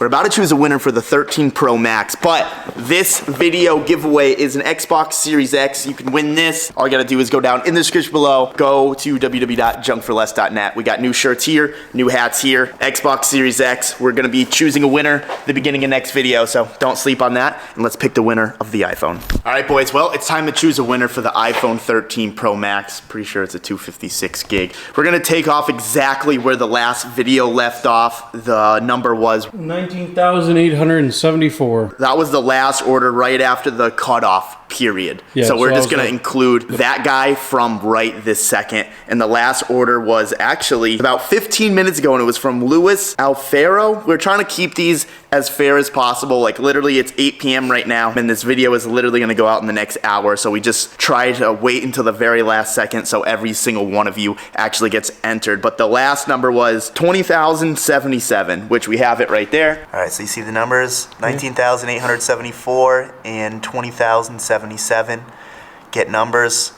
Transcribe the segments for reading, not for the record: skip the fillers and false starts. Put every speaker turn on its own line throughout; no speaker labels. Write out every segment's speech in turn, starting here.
We're about to choose a winner for the 13 Pro Max, but this video giveaway is an Xbox Series X. You can win this. All you gotta do is go down in the description below, go to www.junkforless.net. We got new shirts here, new hats here, Xbox Series X. We're gonna be choosing a winner at the beginning of next video, so don't sleep on that, and let's pick the winner of the iPhone. All right, boys, well, it's time to choose a winner for the iPhone 13 Pro Max. Pretty sure it's a 256 gig. We're gonna take off exactly where the last video left off. The number was
19,874.
That was the last order right after the cutoff period.
Yeah,
so we're just gonna
like,
include that guy from right this second. And the last order was actually about 15 minutes ago, and it was from Louis Alfaro. We're trying to keep these as fair as possible. Like literally it's 8 p.m. right now, and this video is literally gonna go out in the next hour. So we just try to wait until the very last second so every single one of you actually gets entered. But the last number was 20,077, which we have it right there. All right, so you see the numbers, 19,874 and 20,077. Get numbers.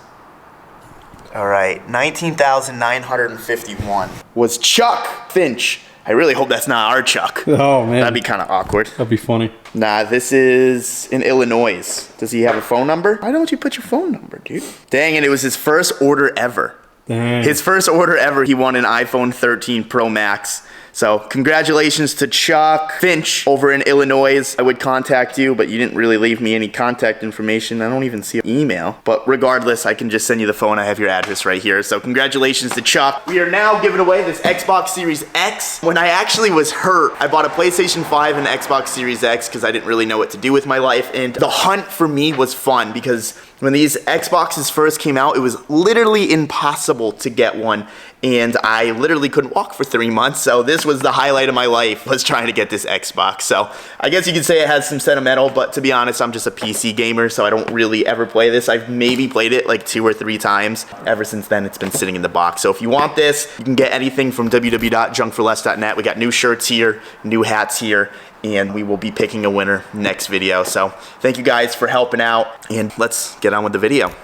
All right, 19,951 was Chuck Finch. I really hope that's not our Chuck.
Oh, man.
That'd be kind of awkward.
That'd be funny.
Nah, this is in Illinois. Does he have a phone number? Why don't you put your phone number, dude? Dang it, it was his first order ever.
Dang.
His first order ever, he won an iPhone 13 Pro Max. So congratulations to Chuck Finch over in Illinois. I would contact you, but you didn't really leave me any contact information. I don't even see an email. But regardless, I can just send you the phone. I have your address right here. So congratulations to Chuck. We are now giving away this Xbox Series X. When I actually was hurt, I bought a PlayStation 5 and Xbox Series X because I didn't really know what to do with my life. And the hunt for me was fun because when these Xboxes first came out, it was literally impossible to get one. And I literally couldn't walk for 3 months, so this was the highlight of my life, was trying to get this Xbox. So I guess you could say it has some sentimental, but to be honest, I'm just a PC gamer, so I don't really ever play this. I've maybe played it like 2 or 3 times. Ever since then, it's been sitting in the box. So if you want this, you can get anything from www.junkforless.net. We got new shirts here, new hats here, and we will be picking a winner next video. So thank you guys for helping out, and let's get on with the video. All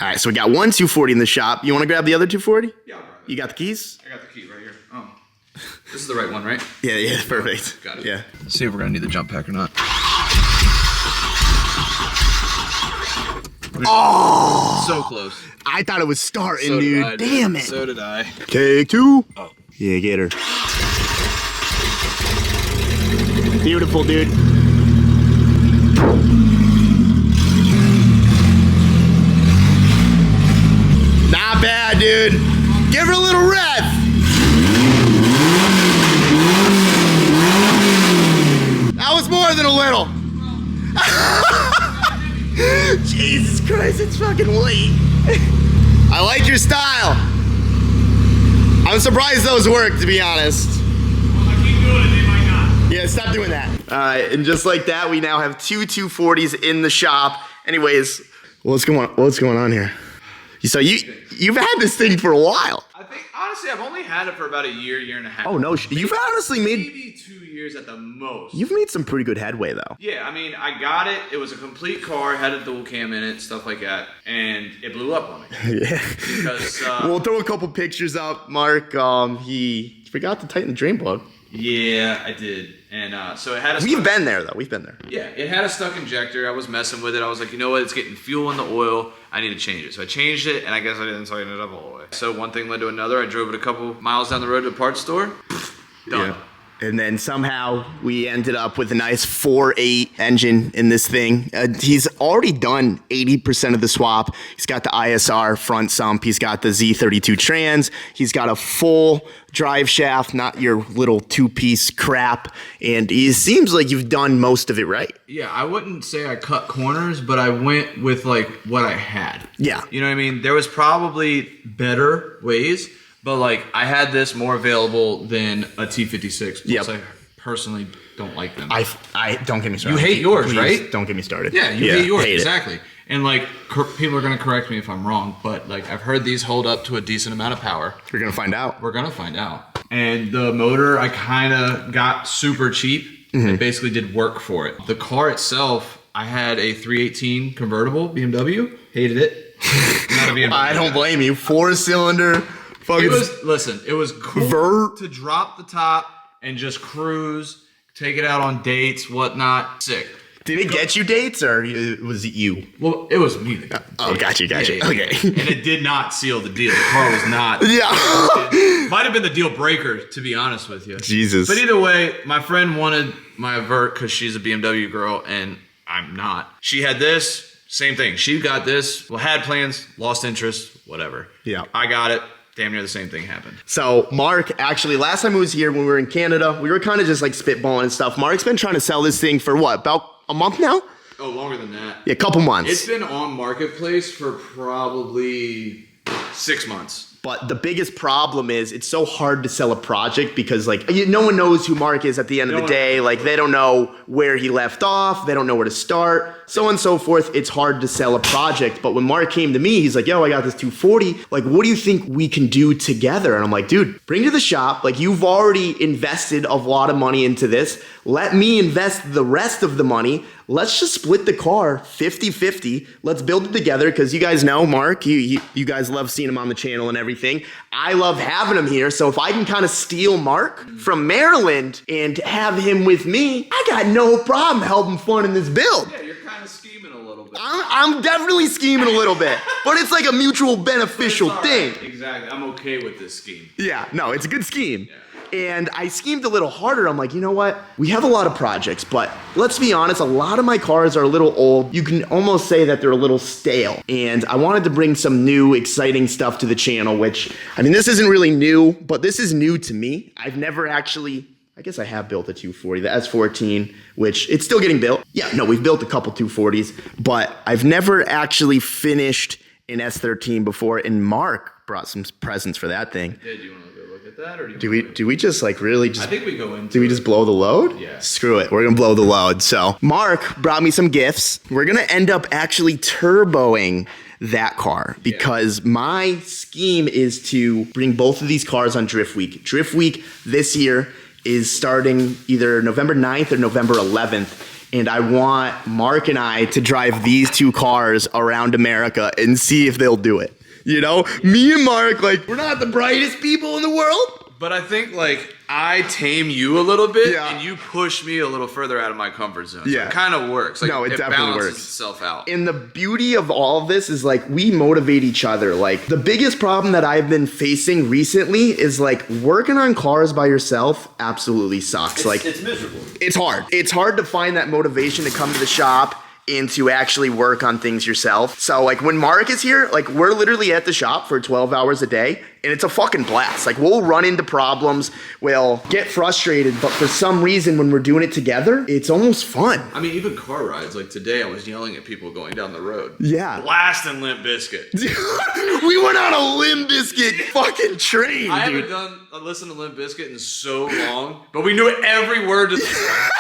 right, so we got one 240 in the shop. You want to grab the other 240?
Yeah.
You got the keys?
I got the key right here. Oh. This is the right one, right?
Yeah, perfect.
Got it.
Yeah.
Let's see if we're gonna need the jump pack or not.
Oh!
So close.
I thought it was starting,
So
dude.
did I,
Damn it.
So did I.
Take 2.
Oh.
Yeah, get her. Beautiful, dude. Not bad, dude. Give her a little rev. That was more than a little. Jesus Christ, it's fucking late. I like your style. I'm surprised those work, to be honest.
Well, if I keep doing it, they might not.
Yeah, stop doing that. All right, and just like that, we now have 2 240s in the shop. Anyways, what's going on here? So you've had this thing for a while.
I think honestly, I've only had it for about a year and a half.
Oh no, you've honestly made.
Maybe 2 years at the most.
You've made some pretty good headway though.
Yeah, I mean, I got it. It was a complete car, had a dual cam in it, stuff like that, and it blew up on me.
Yeah.
Because
we'll throw a couple pictures up, Mark. He forgot to tighten the drain plug.
yeah, I did, and so it had a.
We've been there though. We've been there.
Yeah, it had a stuck injector. I was messing with it. I was like, you know what? It's getting fuel in the oil. I need to change it. So I changed it, and I guess I didn't tighten it up all the way. So one thing led to another. I drove it a couple miles down the road to a parts store. Done.
Yeah. And then somehow we ended up with a nice 4.8 engine in this thing. He's already done 80% of the swap. He's got the ISR front sump. He's got the Z32 trans. He's got a full drive shaft, not your little 2-piece crap. And it seems like you've done most of it right.
Yeah, I wouldn't say I cut corners, but I went with like what I had.
Yeah.
You know what I mean? There was probably better ways. But like, I had this more available than a T56.
Yep.
I personally don't like them.
I don't get me started.
You hate yours,
Please,
right?
Don't get me started.
Yeah, you hate yours,
hate
exactly. And like, people are gonna correct me if I'm wrong, but like, I've heard these hold up to a decent amount of power.
We're gonna find out.
We're gonna find out. And the motor, I kind of got super cheap. It basically did work for it. The car itself, I had a 318 convertible BMW. Hated it. Not a BMW.
I don't blame you. 4-cylinder.
It was, listen, it was cool to drop the top and just cruise take it out on dates, whatnot. Sick.
Did it get you dates, or was it you?
Well, it was me that got the
Oh,
date.
gotcha.
Yeah.
Okay.
And it did not seal the deal. The car was not.
Yeah.
Might have been the deal breaker, to be honest with you.
Jesus.
But either way, my friend wanted my vert because she's a BMW girl and I'm not. She had this, same thing. She got this, well, had plans, lost interest, whatever.
Yeah.
I got it. Damn near the same thing happened.
So Mark, actually, last time he was here when we were in Canada, we were kind of just like spitballing and stuff. Mark's been trying to sell this thing for what, about a month now?
Oh, longer than that.
Yeah, a couple months.
It's been on Marketplace for probably 6 months.
But the biggest problem is it's so hard to sell a project because no one knows who Mark is at the end of the day. Like they don't know where he left off. They don't know where to start. So on and so forth. It's hard to sell a project. But when Mark came to me, he's like, yo, I got this 240. Like, what do you think we can do together? And I'm like, dude, bring it to the shop. Like you've already invested a lot of money into this. Let me invest the rest of the money. Let's just split the car 50-50. Let's build it together because you guys know Mark, you guys love seeing him on the channel and everything. I love having him here. So if I can kind of steal Mark from Maryland and have him with me, I got no problem helping funding this build.
Yeah, you're kind of scheming a little bit.
I'm definitely scheming a little bit, but it's like a mutual beneficial thing.
Exactly. I'm okay with this scheme.
Yeah, no, it's a good scheme. And I schemed a little harder. I'm like, you know what? We have a lot of projects, but let's be honest, a lot of my cars are a little old. You can almost say that they're a little stale. And I wanted to bring some new, exciting stuff to the channel, which, I mean, this isn't really new, but this is new to me. I've never actually, I guess I have built a 240, the S14, which it's still getting built. Yeah, no, we've built a couple 240s, but I've never actually finished an S13 before. And Mark brought some presents for that thing.
Yeah, do you want to go look at that? Or
Do we just like really just...
I think we go into
Do we just blow the load?
Yeah.
Screw it. We're going to blow the load. So Mark brought me some gifts. We're going to end up actually turboing that car because my scheme is to bring both of these cars on Drift Week. Drift Week this year is starting either November 9th or November 11th. And I want Mark and I to drive these two cars around America and see if they'll do it. You know, me and Mark, like, we're not the brightest people in the world.
But I think, like, I tame you a little bit,
Yeah.
and you push me a little further out of my comfort zone. So
Yeah.
it kind of works. Like,
No, it definitely
balances
works.
itself out.
And the beauty of all of this is like we motivate each other. Like the biggest problem that I've been facing recently is like working on cars by yourself absolutely sucks.
It's miserable.
It's hard. It's hard to find that motivation to come to the shop and to actually work on things yourself. So like when Mark is here, like we're literally at the shop for 12 hours a day and it's a fucking blast. Like we'll run into problems, we'll get frustrated, but for some reason when we're doing it together, it's almost fun.
I mean, even car rides. Like today, I was yelling at people going down the road.
Yeah.
Blasting Limp Bizkit.
We went on a Limp Bizkit fucking train,
I
dude.
haven't listened to Limp Bizkit in so long, but we knew every word to the song.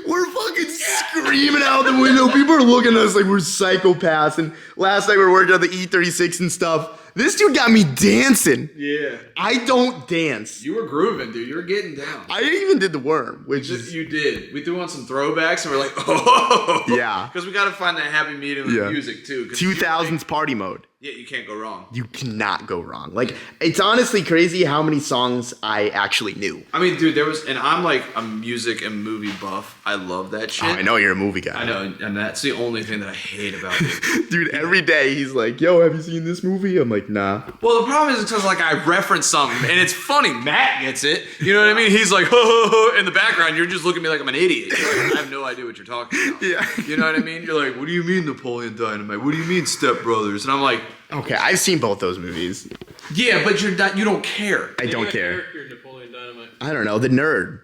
We're fucking screaming out the window. People are looking at us like we're psychopaths. And last night we were working on the E36 and stuff. This dude got me dancing.
Yeah.
I don't dance.
You were grooving, dude. You were getting down.
I even did the worm, which is...
You did. We threw on some throwbacks and we're like, oh.
Yeah.
Because we got to find that happy medium with
Yeah.
music, too.
2000s party mode.
Yeah, you can't go wrong.
You cannot go wrong. Like, it's honestly crazy how many songs I actually knew.
I mean, dude, and I'm like a music and movie buff. I love that shit.
Oh, I know you're a movie guy.
I know, and that's the only thing that I hate about it.
Dude, every day he's like, yo, have you seen this movie? I'm like, nah.
Well, the problem is because like I reference something and it's funny. Matt gets it. You know what I mean? He's like, ho, ho, ho. In the background, you're just looking at me like I'm an idiot. You're like, I have no idea what you're talking about.
Yeah.
You know what I mean? You're like, what do you mean Napoleon Dynamite? What do you mean Step Brothers? And I'm like,
Okay, I've seen both those movies.
yeah, but you don't care.
I don't care.
Character Napoleon Dynamite.
I don't know, the nerd.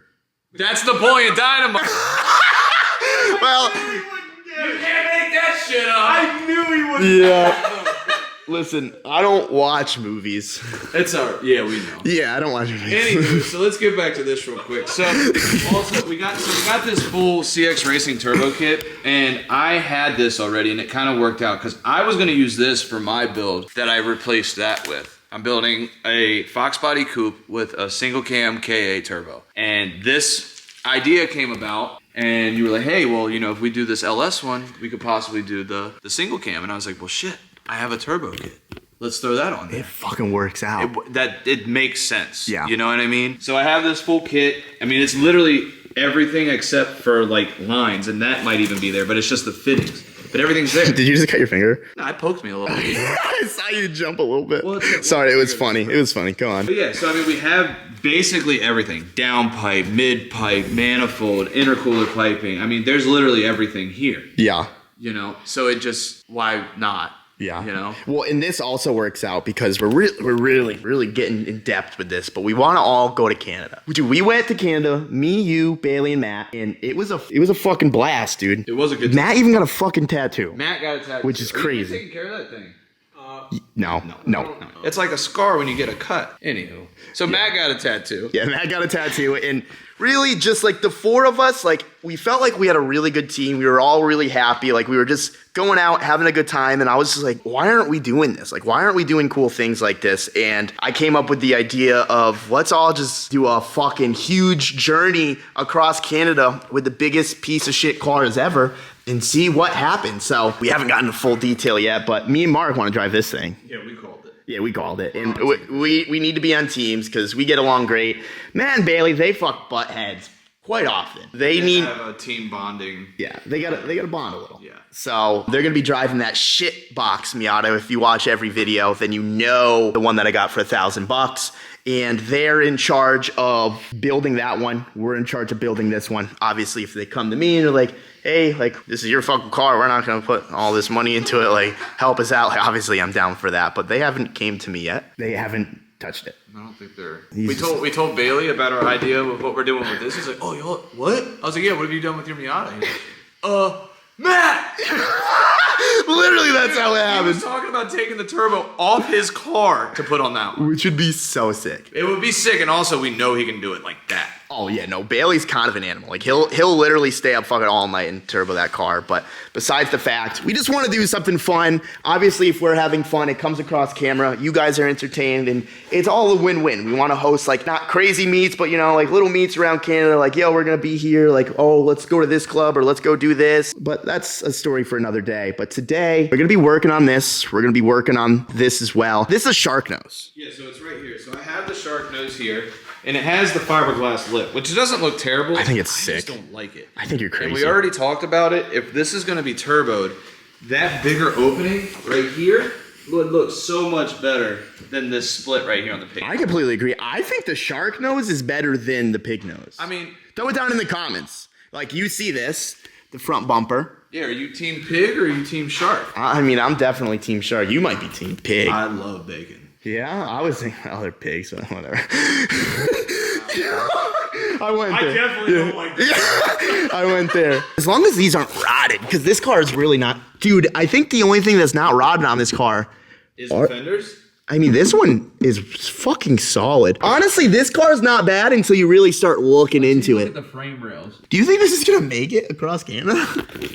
That's Napoleon Dynamite.
Well,
You can't make that shit up.
I knew he would.
yeah. Listen, I don't watch movies.
It's alright. Yeah, we know.
Yeah, I don't watch movies.
Anywho, so let's get back to this real quick. So also we got this full CX Racing Turbo kit, and I had this already, and it kind of worked out because I was going to use this for my build that I replaced that with. I'm building a Fox Body Coupe with a single cam KA turbo, and this idea came about. And you were like, hey, well, you know, if we do this LS one, we could possibly do the single cam. And I was like, well, shit, I have a turbo kit. Let's throw that on there.
It fucking works out.
It makes sense.
Yeah.
You know what I mean? So I have this full kit. I mean, it's literally everything except for like lines, and that might even be there, but it's just the fittings. But everything's there.
Did you just cut your finger?
No, I poked me a little bit.
I saw you jump a little bit.
Well,
Sorry, it was funny. It was funny. Go on.
But yeah, so I mean, we have basically everything. Downpipe, mid-pipe, manifold, intercooler piping. I mean, there's literally everything here.
Yeah.
You know, so it just, why not?
Yeah.
You know?
Well, and this also works out because we're really getting in depth with this, but we want to all go to Canada. Dude, we went to Canada, me, you, Bailey, and Matt, and it was a fucking blast, dude.
It was a good
Matt even got a fucking tattoo.
Matt got a tattoo.
Which is crazy.
Are you taking care of that thing?
No.
It's like a scar when you get a cut. Anywho. So Matt got a tattoo.
Yeah, Matt got a tattoo, and really just like the four of us, like we felt like we had a really good team. We were all really happy. Like we were just going out, having a good time. And I was just like, why aren't we doing this? Like, why aren't we doing cool things like this? And I came up with the idea of let's all just do a fucking huge journey across Canada with the biggest piece of shit cars ever and see what happens. So we haven't gotten into full detail yet, but me and Mark want to drive this thing.
Yeah, we called it.
Yeah, we called it. And we need to be on teams because we get along great. Matt and Bailey, they fuck butt heads quite often. They need
have a team bonding.
Yeah, they gotta bond a little.
Yeah.
So they're gonna be driving that shit box Miata. If you watch every video, then you know the one that I got for $1,000. And they're in charge of building that one. We're in charge of building this one. Obviously, if they come to me and they're like, hey, like, this is your fucking car. We're not going to put all this money into it. Like, help us out. Like, obviously, I'm down for that. But they haven't came to me yet. They haven't touched it.
I don't think they're... We told Bailey about our idea of what we're doing with this. He's like, oh, you what? I was like, yeah, what have you done with your Miata? He's like, Matt!
Literally, that's how it
He
happened.
was talking about taking the turbo off his car to put on that one.
Which would be so sick.
It would be sick, and also we know he can do it like that.
Oh yeah, no, Bailey's kind of an animal. Like he'll literally stay up fucking all night and turbo that car. But besides the fact, we just want to do something fun. Obviously, if we're having fun, it comes across camera. You guys are entertained, and it's all a win-win. We want to host like not crazy meets, but you know, like little meets around Canada. Like, yo, we're gonna be here. Like, oh, let's go to this club or let's go do this. But that's a story for another day. But today we're gonna be working on this. We're gonna be working on this as well. This is a shark nose.
Yeah, so it's right here. So I have the shark nose here, and it has the fiberglass lip, which doesn't look terrible.
I think it's
I just
sick.
don't like it.
I think you're crazy.
And we already talked about it. If this is going to be turboed, that bigger opening right here would look so much better than this split right here on the pig.
I completely agree. I think the shark nose is better than the pig nose.
I mean,
throw it down in the comments. Like you see this, the front bumper.
yeah, are you team pig or are you team shark?
I mean, I'm definitely team shark. You might be team pig.
I love bacon.
Yeah, I was thinking, oh, they're pigs, so whatever. I went there.
I definitely don't like that.
I went there. As long as these aren't rotted, because this car is really not. Dude, I think the only thing that's not rotted on this car.
Is the fenders?
I mean, this one is fucking solid. Honestly, this car is not bad until you really start looking into
Look
it.
at the frame rails.
Do you think this is gonna make it across Canada?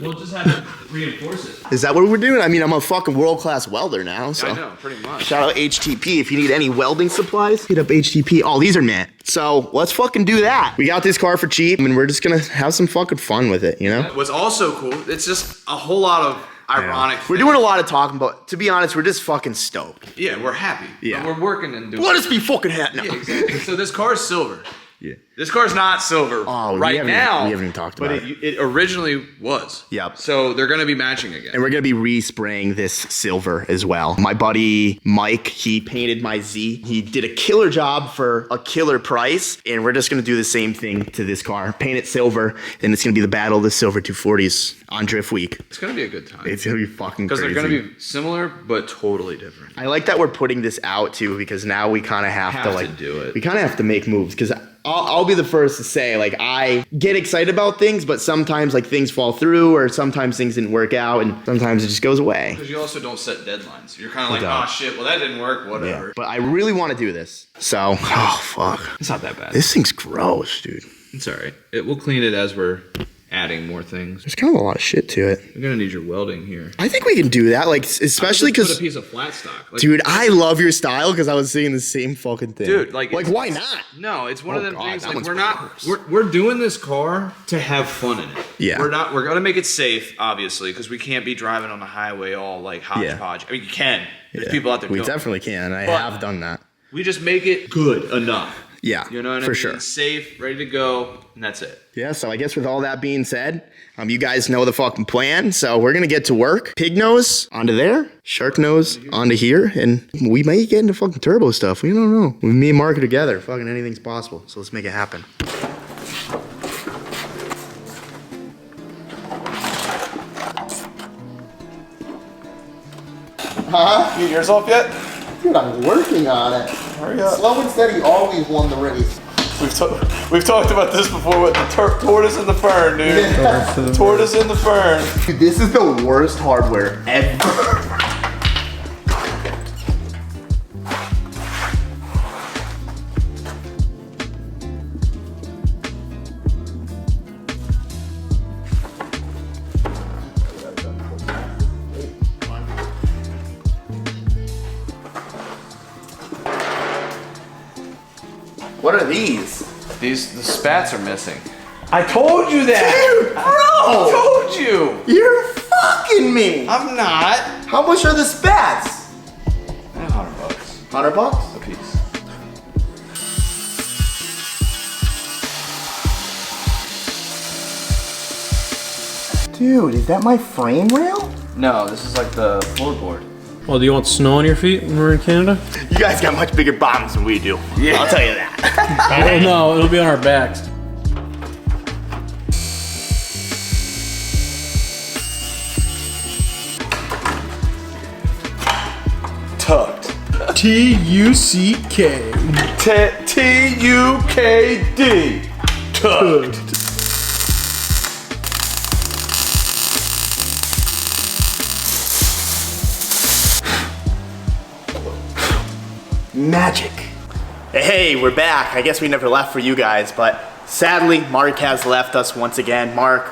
We'll just have to reinforce it.
Is that what we're doing? I mean, I'm a fucking world-class welder now, so.
I know, pretty much.
Shout out HTP. If you need any welding supplies, hit up HTP. Oh, these are mint. So let's fucking do that. We got this car for cheap, and we're just gonna have some fucking fun with it, you know?
What's also cool, it's just a whole lot of ironic
We're
things.
doing a lot of talking, but to be honest, we're just fucking stoked.
Yeah, we're happy.
Yeah.
But we're working and doing
Let us be fucking happy now.
Yeah, exactly. So this car is silver.
Yeah.
This car's not silver
Oh, we
right
haven't-
now.
we haven't even talked
but
about
it originally was.
Yep.
So they're going to be matching again.
And we're gonna be respraying this silver as well. My buddy Mike, he painted my Z. He did a killer job for a killer price, and we're just gonna do the same thing to this car. Paint it silver, and it's gonna be the battle of the silver 240s on Drift Week.
It's going to be a good time.
It's gonna be fucking
Because
crazy.
they're going to be similar, but totally different.
I like that we're putting this out too, because now we kind of have to
Have to
like
do it.
We kind of have to make moves because I'll be the first to say like I get excited about things, but sometimes like things fall through, or sometimes things didn't work out, and sometimes it just goes away.
Because you also don't set deadlines. You're kind of like,
don't.
oh shit, well that didn't work, whatever.
But I really want to do this. So, oh fuck,
It's not that bad.
this thing's gross, dude.
It's all right. We'll clean it as we're adding more things.
There's kind of a lot of shit to it.
You're going to need your welding here.
I think we can do that, like especially
Put a
because.
piece of flat stock. Like,
Dude, I love your style because I was saying the same fucking thing.
Dude, like
why not?
No, it's one
Oh,
of them
God,
things.
that
Like
one's
we're not,
gross.
we're doing this car to have fun in it.
Yeah.
We're gonna make it safe, obviously, because we can't be driving on the highway all like hodgepodge. I mean, you can. There's people out there.
We
doing it.
definitely can. I
But-
have done that.
We just make it good enough.
Yeah,
You know what I
for
mean?
sure.
Safe, ready to go, and that's it.
Yeah, so I guess with all that being said, you guys know the fucking plan. So we're gonna get to work. Pig nose onto there, shark nose onto here, and we might get into fucking turbo stuff. We don't know. With me and Mark are together, fucking anything's possible. So let's make it happen. Huh?
You yours off yet?
Dude, I'm working on it.
Hurry up.
Slow and steady always won the race.
We've talked about this before with the tortoise and the fern, dude.
Yeah.
The tortoise and the fern.
Dude, this is the worst hardware ever. What are these?
The spats are missing. I told you that!
Dude, bro!
I told you!
You're fucking me!
I'm not.
How much are the spats?
$100.
$100?
A piece.
Dude, is that my frame rail?
No, this is like the floorboard.
Well, do you want snow on your feet when we're in Canada?
You guys got much bigger bottoms than we do. Yeah. I'll tell you that.
Oh no, it'll be on our backs.
Tucked.
T-U-C-K.
T-U-K-D. Tucked.
Magic. Hey, we're back. I guess we never left for you guys, but sadly, Mark has left us once again. Mark,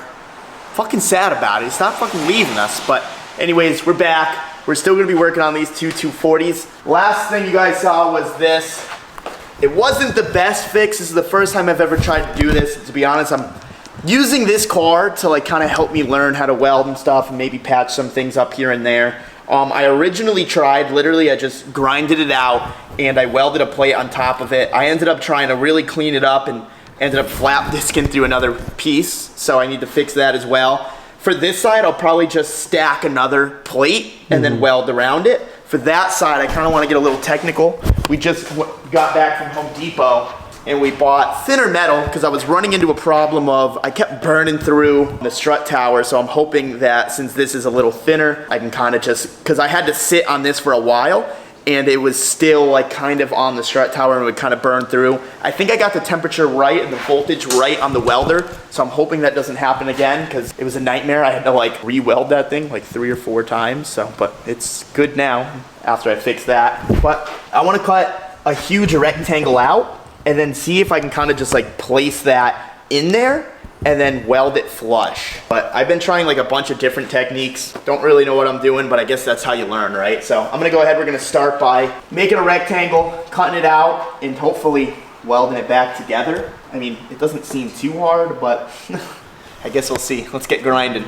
fucking sad about it. He's not fucking leaving us, but anyways, we're back. We're still gonna be working on these two 240s. Last thing you guys saw was this. It wasn't the best fix. This is the first time I've ever tried to do this. To be honest, I'm using this car to like kind of help me learn how to weld and stuff and maybe patch some things up here and there. I originally tried, literally I just grinded it out and I welded a plate on top of it. I ended up trying to really clean it up and ended up flap disking through another piece, so I need to fix that as well. For this side, I'll probably just stack another plate and then weld around it. For that side, I kind of want to get a little technical. We just got back from Home Depot and we bought thinner metal because I was running into a problem of I kept burning through the strut tower, so I'm hoping that since this is a little thinner, I can kind of just, because I had to sit on this for a while and it was still like kind of on the strut tower and it would kind of burn through. I think I got the temperature right and the voltage right on the welder, so I'm hoping that doesn't happen again because it was a nightmare. I had to like re-weld that thing like 3 or 4 times, so, but it's good now after I fix that. But I want to cut a huge rectangle out and then see if I can kind of just like place that in there and then weld it flush. But I've been trying like a bunch of different techniques. Don't really know what I'm doing, but I guess that's how you learn, right? So I'm gonna go ahead, we're gonna start by making a rectangle, cutting it out, and hopefully welding it back together. I mean, it doesn't seem too hard, but I guess we'll see. Let's get grinding.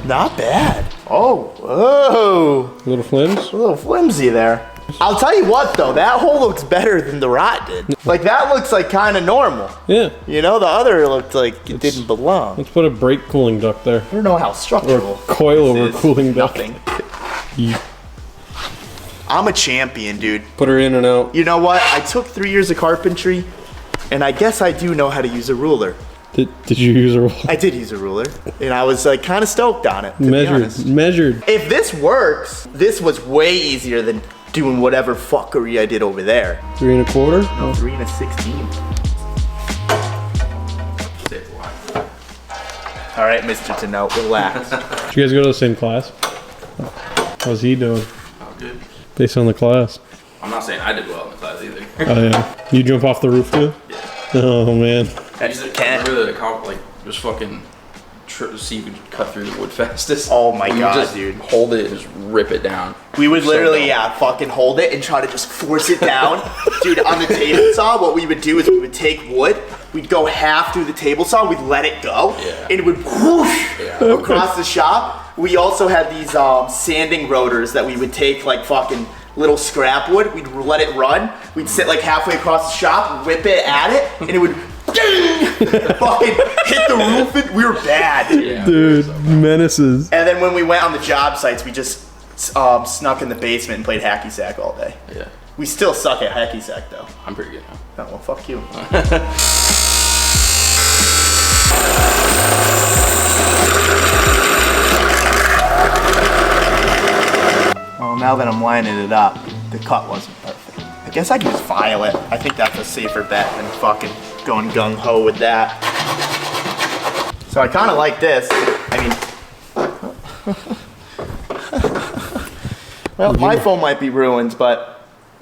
Not bad. Oh, whoa.
A little flims?
A little flimsy there. I'll tell you what though, that hole looks better than the rot did. Like that looks like kind of normal.
Yeah.
You know, the other looked like it didn't belong.
Let's put a brake cooling duct there.
I don't know how structural.
Or coil over
this is.
cooling duct.
Nothing.
Yeah.
I'm a champion, dude.
Put her in and out.
You know what? I took 3 years of carpentry, and I guess I do know how to use a ruler.
Did you use a roller?
I did use a ruler, and I was like kind of stoked on it, to be honest.
Measured.
If this works, this was way easier than doing whatever fuckery I did over there.
3 1/4?
No, 3 1/16. All right, Mr. Tanote, relax.
Did you guys go to the same class? How's he doing?
Oh, good.
Based on the class.
I'm not saying I did well in the class either.
Oh yeah. You jump off the roof too?
Yeah.
Oh man.
That's
Used to-
Ken.
Remember the comp, like, just fucking see you could cut through the wood fastest.
Oh my
You
God,
just
dude.
Hold it and just rip it down.
We would
So
literally,
dumb.
yeah, fucking hold it and try to just force it down. Dude, on the table saw, what we would do is we would take wood, we'd go half through the table saw, we'd let it go,
Yeah.
and it would whoosh
Yeah.
across the shop. we also had these sanding rotors that we would take like fucking little scrap wood. We'd let it run. We'd sit like halfway across the shop, whip it at it, and it would fucking hit the roof. We were bad.
Yeah.
Dude, menaces.
And then when we went on the job sites, we just snuck in the basement and played hacky sack all day.
Yeah.
We still suck at hacky sack though.
I'm pretty good now.
Oh, well, fuck you. Well, now that I'm lining it up, the cut wasn't perfect. I guess I can just file it. I think that's a safer bet than fucking going gung-ho with that. So I kind of like this. I mean, well, my phone might be ruined, but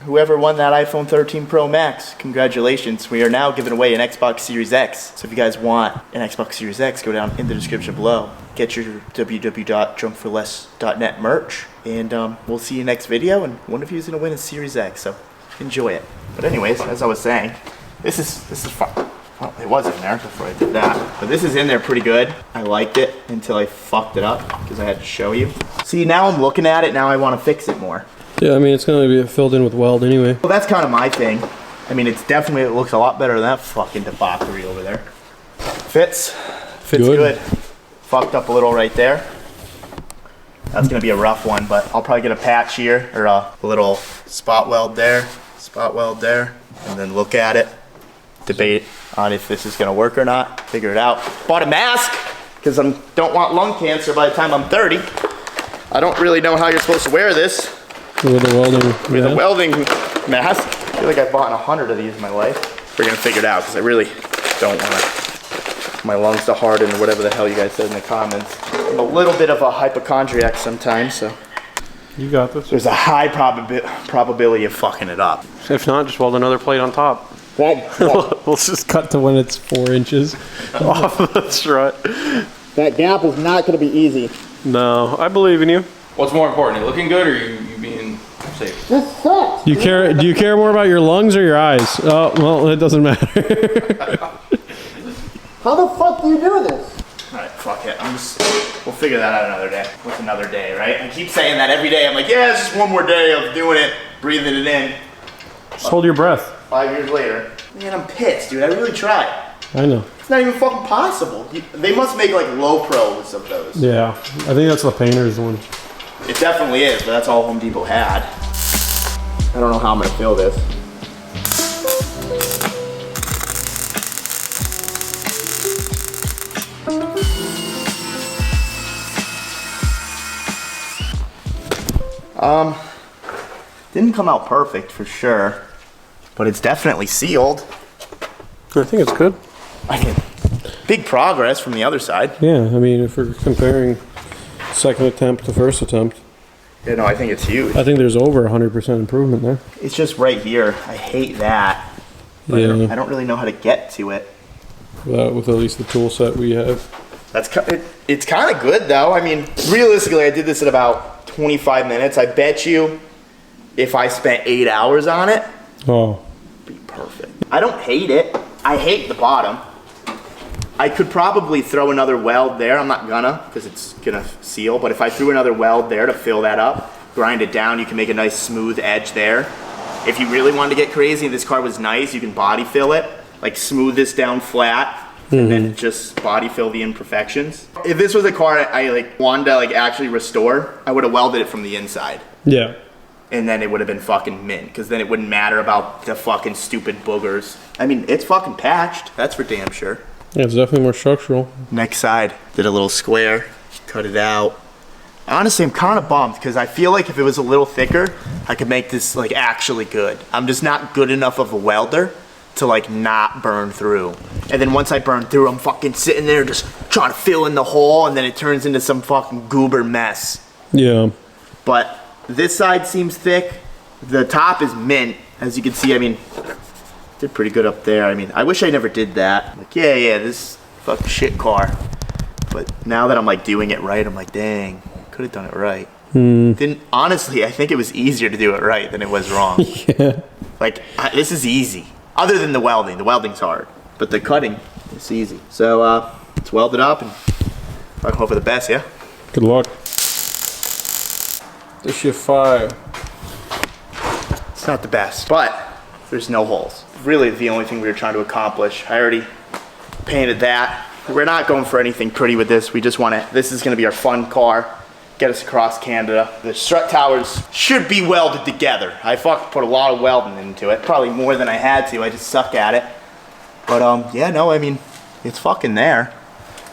whoever won that iPhone 13 Pro Max, congratulations. We are now giving away an Xbox Series X. So if you guys want an Xbox Series X, go down in the description below. Get your www.drunkforless.net merch. And we'll see you next video. And one of you is going to win a Series X. So enjoy it. But anyways, as I was saying, this is fun. Well, it was in there before I did that. But this is in there pretty good. I liked it until I fucked it up because I had to show you. See, now I'm looking at it. Now I want to fix it more.
Yeah, I mean, it's going to be filled in with weld anyway.
Well, that's kind of my thing. I mean, it looks a lot better than that fucking debauchery over there. Fits good. Fucked up a little right there. That's gonna be a rough one, but I'll probably get a patch here, or a little spot weld there, and then look at it, debate on if this is gonna work or not, figure it out. Bought a mask, because I don't want lung cancer by the time I'm 30. I don't really know how you're supposed to wear this.
With a welding.
With a welding mask. I feel like I've bought 100 of these in my life. We're gonna figure it out, because I really don't want my lungs to harden or whatever the hell you guys said in the comments. I'm a little bit of a hypochondriac sometimes, so
You got this.
there's a high probability of fucking it up.
If not, just weld another plate on top.
We'll just cut to when it's 4 inches off the strut.
That gap is not gonna be easy.
No, I believe in you.
What's more important, you looking good or you being safe?
This sucks.
Do you care more about your lungs or your eyes? Oh, well, it doesn't matter.
How the fuck do you do this? Alright, fuck it. We'll figure that out another day. What's another day, right? I keep saying that every day. I'm like, yeah, it's just one more day of doing it, breathing it in.
Just hold your breath.
5 years later. Man, I'm pissed, dude. I really tried.
I know.
It's not even fucking possible. They must make like low pros of those.
Yeah, I think that's the painter's one.
It definitely is, but that's all Home Depot had. I don't know how I'm gonna fill this. Didn't come out perfect for sure, but it's definitely sealed.
I think it's good.
I mean, big progress from the other side.
Yeah, I mean, if we're comparing second attempt to first attempt,
You know, I think it's huge.
I think there's over 100% improvement there.
It's just right here. I hate that. But I
Yeah,
don't really know how to get to it.
with at least the tool set we have.
It's kind of good though. I mean, realistically, I did this in about 25 minutes. I bet you if I spent 8 hours on it,
Oh,
it'd be perfect. I don't hate it. I hate the bottom. I could probably throw another weld there. I'm not gonna, because it's gonna seal. But if I threw another weld there to fill that up, grind it down, you can make a nice smooth edge there. If you really wanted to get crazy, this car was nice, you can body fill it. Like smooth this down flat, and then just body fill the imperfections. If this was a car I like wanted to like actually restore, I would have welded it from the inside.
yeah.
And then it would have been fucking mint, because then it wouldn't matter about the fucking stupid boogers. I mean, it's fucking patched, that's for damn sure.
Yeah, it's definitely more structural.
Next side, did a little square, cut it out. Honestly, I'm kind of bummed, because I feel like if it was a little thicker, I could make this like actually good. I'm just not good enough of a welder to like not burn through. And then once I burn through, I'm fucking sitting there just trying to fill in the hole, and then it turns into some fucking goober mess.
Yeah.
But this side seems thick. The top is mint, as you can see. I mean, did pretty good up there. I mean, I wish I never did that. Like, yeah, this fucking shit car. But now that I'm like doing it right, I'm like, dang, could have done it right. Honestly, I think it was easier to do it right than it was wrong.
Yeah.
Like, this is easy. Other than the welding. The welding's hard. But the cutting, it's easy. So, let's weld it up and I hope for the best, yeah?
Good luck. This shit fire.
It's not the best, but there's no holes. Really the only thing we were trying to accomplish. I already painted that. We're not going for anything pretty with this. We just want to, this is going to be our fun car. Get us across Canada. The strut towers should be welded together. I put a lot of welding into it. Probably more than I had to. I just suck at it. But yeah, no, I mean, it's fucking there.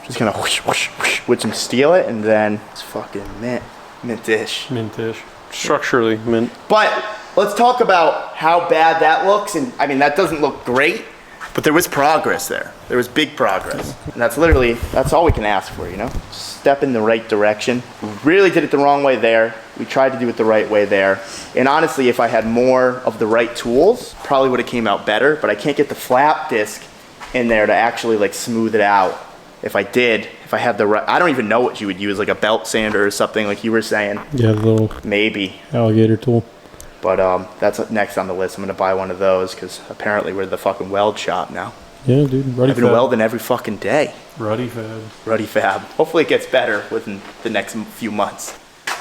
Just gonna whoosh, whoosh, whoosh, with some steel it, and then it's fucking mint-ish.
Mintish. Structurally mint.
But let's talk about how bad that looks. And I mean, that doesn't look great, but there was progress there. There was big progress. And that's all we can ask for, you know? Step in the right direction. We really did it the wrong way there. We tried to do it the right way there. And honestly, if I had more of the right tools, probably would have came out better, but I can't get the flap disc in there to actually like smooth it out. If I did, if I had the right, I don't even know what you would use, like a belt sander or something like you were saying.
Yeah, the little
Maybe.
alligator tool.
But that's next on the list. I'm gonna buy one of those because apparently we're the fucking weld shop now.
Yeah, dude. Ruddy
I've been
fab.
welding every fucking day.
Ruddy fab.
Ruddy fab. Hopefully it gets better within the next few months.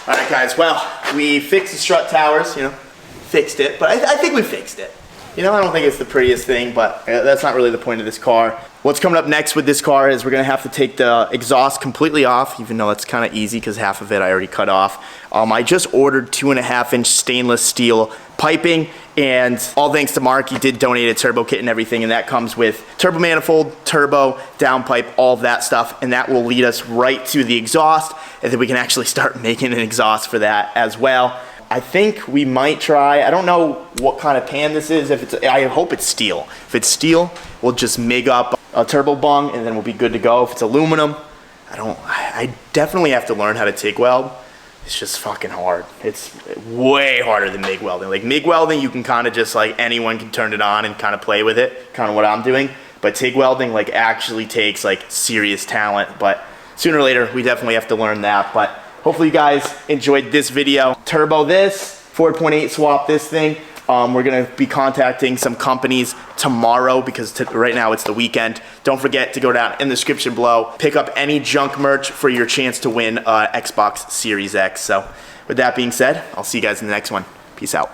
All right, guys. Well, we fixed the strut towers. You know, fixed it. But I think we fixed it. You know, I don't think it's the prettiest thing, but that's not really the point of this car. What's coming up next with this car is we're gonna have to take the exhaust completely off, even though it's kind of easy because half of it I already cut off. I just ordered 2.5-inch stainless steel piping, and all thanks to Mark, he did donate a turbo kit and everything, and that comes with turbo manifold, turbo, downpipe, all of that stuff, and that will lead us right to the exhaust, and then we can actually start making an exhaust for that as well. I think we might try, I don't know what kind of pan this is. I hope it's steel. If it's steel, we'll just MIG up a turbo bung and then we'll be good to go. If it's aluminum, I definitely have to learn how to TIG weld. It's just fucking hard. It's way harder than MIG welding. Like MIG welding, you can kind of just like, anyone can turn it on and kind of play with it, kind of what I'm doing. But TIG welding like actually takes like serious talent. But sooner or later, we definitely have to learn that. But hopefully you guys enjoyed this video. Turbo this, 4.8 swap this thing. We're gonna be contacting some companies tomorrow because right now it's the weekend. Don't forget to go down in the description below, pick up any junk merch for your chance to win Xbox Series X. So with that being said, I'll see you guys in the next one. Peace out.